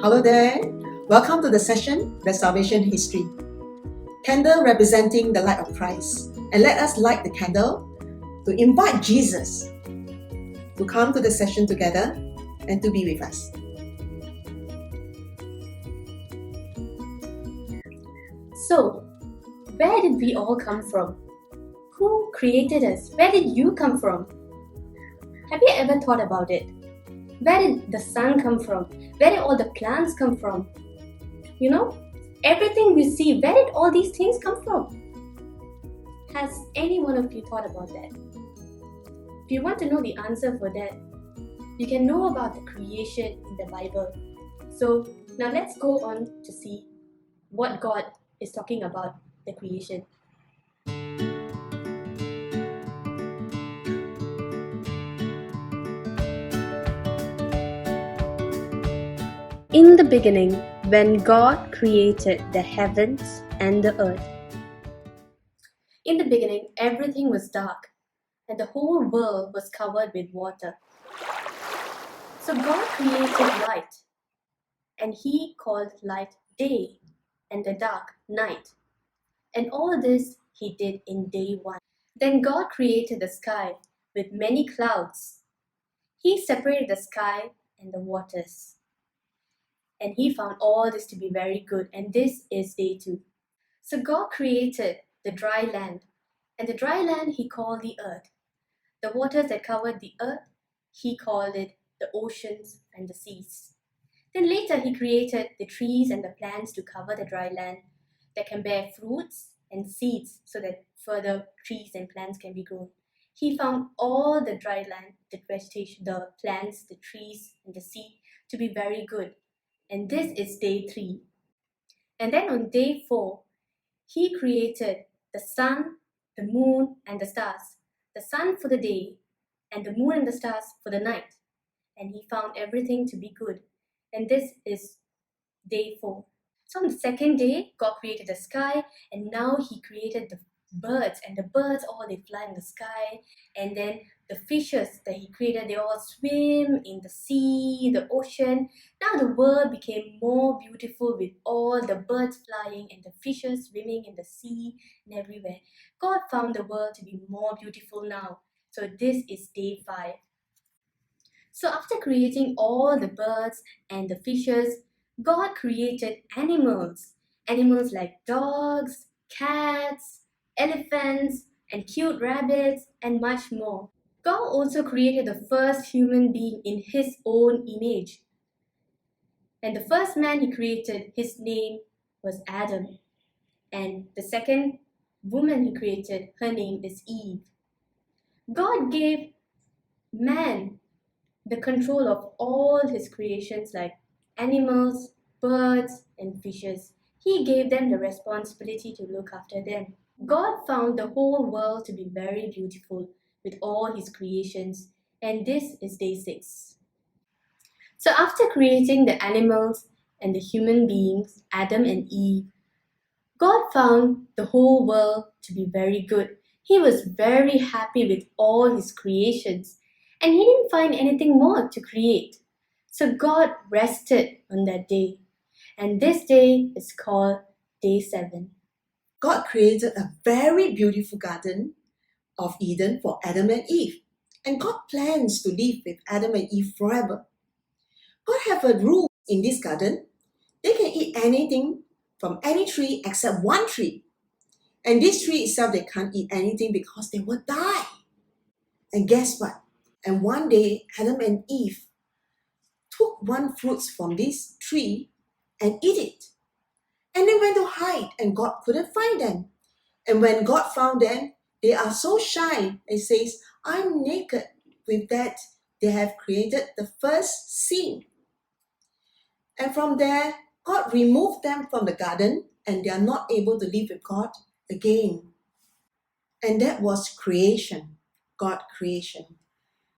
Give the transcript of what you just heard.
Hello there. Welcome to the session, The Salvation History. Candle representing the light of Christ. And let us light the candle to invite Jesus to come to the session together and to be with us. So, where did we all come from? Who created us? Where did you come from? Have you ever thought about it? Where did the sun come from? Where did all the plants come from? You know, everything we see, where did all these things come from? Has any one of you thought about that? If you want to know the answer for that, you can know about the creation in the Bible. So, now let's go on to see what God is talking about the creation. In the beginning, when God created the heavens and the earth. In the beginning, everything was dark, and the whole world was covered with water. So God created light, and He called light day, and the dark night. And all this He did in day one. Then God created the sky with many clouds. He separated the sky and the waters. And He found all this to be very good, and this is day two. So God created the dry land, and the dry land He called the earth. The waters that covered the earth, He called it the oceans and the seas. Then later He created the trees and the plants to cover the dry land that can bear fruits and seeds so that further trees and plants can be grown. He found all the dry land, the vegetation, the plants, the trees, and the sea to be very good. And this is day three. And then on day four, He created the sun, the moon, and the stars. The sun for the day, and the moon and the stars for the night. And He found everything to be good. And this is day four. So on the second day, God created the sky, and now He created the birds, and the birds all they fly in the sky, and then the fishes that He created, they all swim in the sea, the ocean. Now the world became more beautiful with all the birds flying and the fishes swimming in the sea and everywhere. God found the world to be more beautiful now. So this is day 5. So after creating all the birds and the fishes, God created animals. Animals like dogs, cats, elephants, and cute rabbits, and much more. God also created the first human being in His own image. And the first man He created, his name was Adam. And the second woman He created, her name is Eve. God gave man the control of all His creations like animals, birds, and fishes. He gave them the responsibility to look after them. God found the whole world to be very beautiful with all His creations, and this is day 6. So after creating the animals and the human beings, Adam and Eve, God found the whole world to be very good. He was very happy with all His creations, and He didn't find anything more to create. So God rested on that day, and this day is called day 7. God created a very beautiful garden of Eden for Adam and Eve. And God plans to live with Adam and Eve forever. God have a rule in this garden. They can eat anything from any tree except one tree. And this tree itself, they can't eat anything because they will die. And guess what? And one day, Adam and Eve took one fruit from this tree and eat it. And they went to hide, and God couldn't find them. And when God found them, they are so shy. It says, I'm naked. With that, they have created the first sin. And from there, God removed them from the garden, and they are not able to live with God again. And that was creation, God creation.